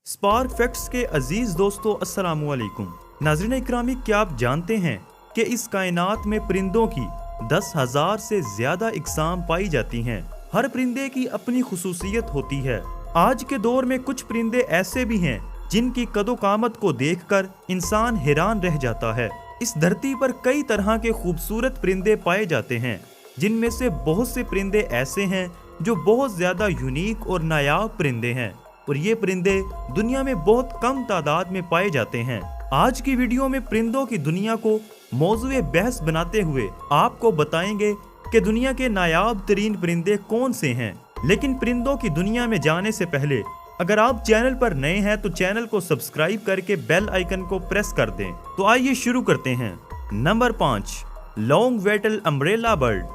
Spark facts के अजीज दोस्तों अस्सलाम वालेकुम। नाज़रीन इकरामी, क्या आप जानते हैं कि इस कायनात में परिंदों की 10,000 से ज्यादा इकसाम पाई जाती हैं। हर परिंदे की अपनी खुसूसियत होती है। आज के दौर में कुछ परिंदे ऐसे भी हैं जिनकी कदो-कामत को देखकर इंसान हैरान रह जाता है। इस धरती पर कई तरह के खूबसूरत परिंदे पाए जाते हैं, जिनमें से बहुत से परिंदे ऐसे हैं जो बहुत ज्यादा यूनिक और नायाब परिंदे हैं, और ये परिंदे दुनिया में बहुत कम तादाद में पाए जाते हैं। आज की वीडियो में परिंदों की दुनिया को मौजूए बहस बनाते हुए आपको बताएंगे कि दुनिया के नायाब तरीन परिंदे कौन से हैं। लेकिन परिंदों की दुनिया में जाने से पहले अगर आप चैनल पर नए हैं तो चैनल को सब्सक्राइब करके बेल आइकन को प्रेस कर दें। तो आइए शुरू करते हैं। Number 5, long Vettel umbrella bird.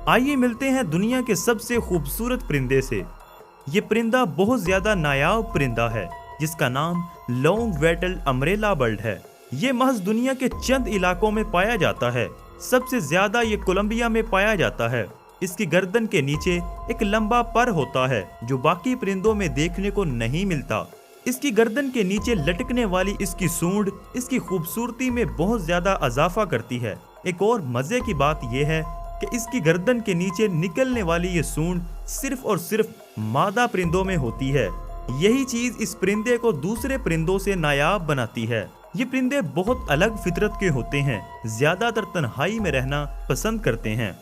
आइए मिलते हैं दुनिया के सबसे खूबसूरत परिंदे से। ये परिंदा बहुत ज्यादा नायाब परिंदा है जिसका नाम लॉन्ग वेटल अम्ब्रेला बर्ड है। ये महज दुनिया के चंद इलाकों में पाया जाता है। सबसे ज्यादा ये कोलंबिया में पाया जाता है। इसकी गर्दन के नीचे एक लंबा पर होता है जो बाकी परिंदों में देखने को नहीं मिलता। इसकी गर्दन के नीचे लटकने वाली इसकी सूंड इसकी खूबसूरती में बहुत ज्यादा इजाफा करती है। एक और मजे की बात यह है कि इसकी गर्दन के नीचे निकलने वाली ये सूंड सिर्फ और सिर्फ मादा परिंदों में होती है। यही चीज इस परिंदे को दूसरे परिंदों से नायाब बनाती है। ये परिंदे बहुत अलग फितरत के होते हैं, ज्यादातर तन्हाई में रहना पसंद करते हैं।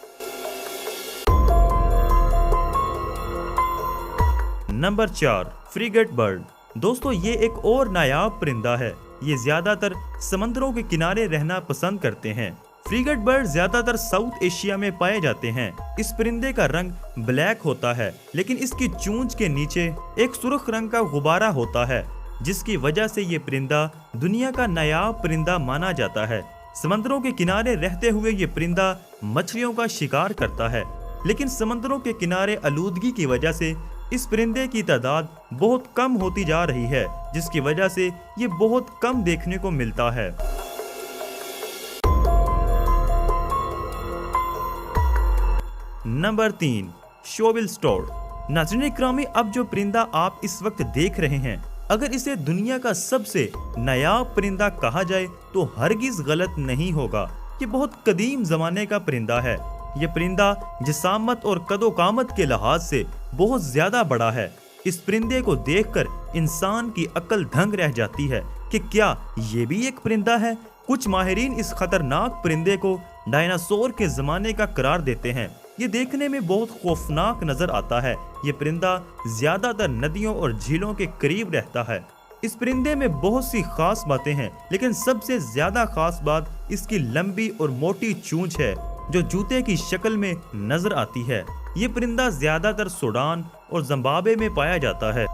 Number 4, frigate bird. दोस्तों, ये एक और नायाब परिंदा है। ये ज्यादातर समंदरों के किनारे रहना पसंद करते हैं। फ्रिगेट बर्ड ज्यादातर साउथ एशिया में पाए जाते हैं। इस परिंदे का रंग ब्लैक होता है, लेकिन इसकी चोंच के नीचे एक सुर्ख रंग का गुब्बारा होता है, जिसकी वजह से ये परिंदा दुनिया का नायाब परिंदा माना जाता है। समंदरों के किनारे रहते हुए ये परिंदा मछलियों का शिकार करता है, लेकिन समंदरों के किनारे आलूदगी की वजह से इस परिंदे की तादाद बहुत कम होती जा रही है, जिसकी वजह से ये बहुत कम देखने को मिलता है। नंबर 3, शोविल स्टोर्ड। नाज़रीन इकरामी, अब जो परिंदा आप इस वक्त देख रहे हैं, अगर इसे दुनिया का सबसे नायाब परिंदा कहा जाए तो हरगिज गलत नहीं होगा। ये बहुत कदीम जमाने का परिंदा है। ये परिंदा जिसामत और कदो-कामत के लिहाज से बहुत ज्यादा बड़ा है। इस परिंदे को देखकर इंसान की अक्ल दंग रह जाती है कि क्या ये भी एक परिंदा है। कुछ माहिरीन इस खतरनाक परिंदे को डायनासोर के जमाने का करार देते हैं। ये देखने में बहुत खौफनाक नजर आता है। ये परिंदा ज्यादातर नदियों और झीलों के करीब रहता है। इस परिंदे में बहुत सी खास बातें हैं, लेकिन सबसे ज्यादा खास बात इसकी लंबी और मोटी चोंच है जो जूते की शक्ल में नजर आती है। ये परिंदा ज्यादातर सूडान और जिम्बाब्वे में पाया जाता है।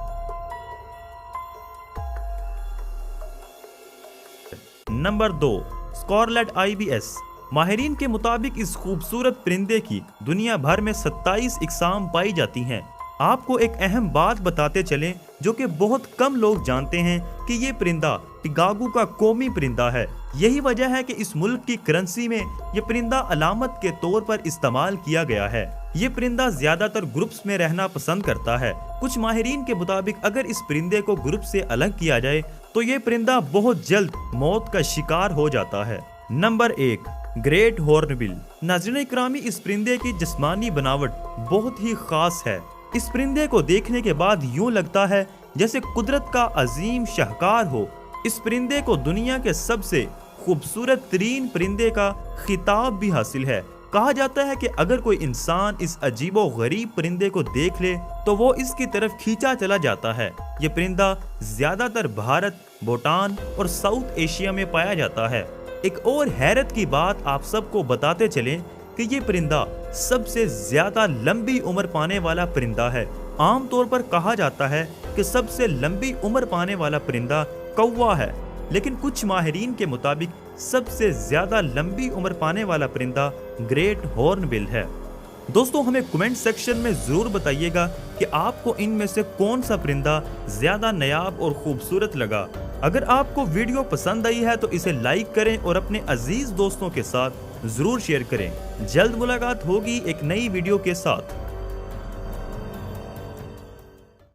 Number 2, Scarlett IBS. माहिरीन के मुताबिक इस खूबसूरत परिंदे की दुनिया भर में 27 इकसाम पाई जाती हैं। आपको एक अहम बात बताते चलें जो कि बहुत कम लोग जानते हैं कि ये परिंदा टिगागू का कौमी परिंदा है। यही वजह है कि इस मुल्क की करेंसी में ये परिंदा अलामत के तौर पर इस्तेमाल किया गया है। ये परिंदा ज्यादातर ग्रुप्स में रहना पसंद करता है। कुछ माहिरीन के मुताबिक अगर इस परिंदे को ग्रुप से अलग किया जाए तो ये परिंदा बहुत जल्द मौत का शिकार हो जाता है। Number 1, great hornbill. नाज़रीन इकरामी, इस परिंदे की जिस्मानी बनावट बहुत ही खास है। इस परिंदे को देखने के बाद यूं लगता है जैसे कुदरत का अजीम शाहकार हो। इस परिंदे को दुनिया के सबसे खूबसूरत तरीन परिंदे का खिताब भी हासिल है। कहा जाता है कि अगर कोई इंसान इस अजीबो गरीब परिंदे को देख ले तो वो इसकी तरफ खींचा चला जाता है। ये परिंदा ज्यादातर भारत, भूटान और साउथ एशिया में पाया जाता है। एक और हैरत की बात आप सबको बताते चलें कि ये परिंदा सबसे ज्यादा लंबी उम्र पाने वाला परिंदा है। आमतौर पर कहा जाता है कि सबसे लंबी उम्र पाने वाला परिंदा कौवा है, लेकिन कुछ माहिरीन के मुताबिक सबसे ज्यादा लंबी उम्र पाने वाला परिंदा ग्रेट हॉर्नबिल है। दोस्तों, हमें कमेंट सेक्शन में जरूर बताइएगा कि आपको इनमें से कौन सा परिंदा ज्यादा नायाब और खूबसूरत लगा। अगर आपको वीडियो पसंद आई है तो इसे लाइक करें और अपने अजीज दोस्तों के साथ जरूर शेयर करें। जल्द मुलाकात होगी एक नई वीडियो के साथ।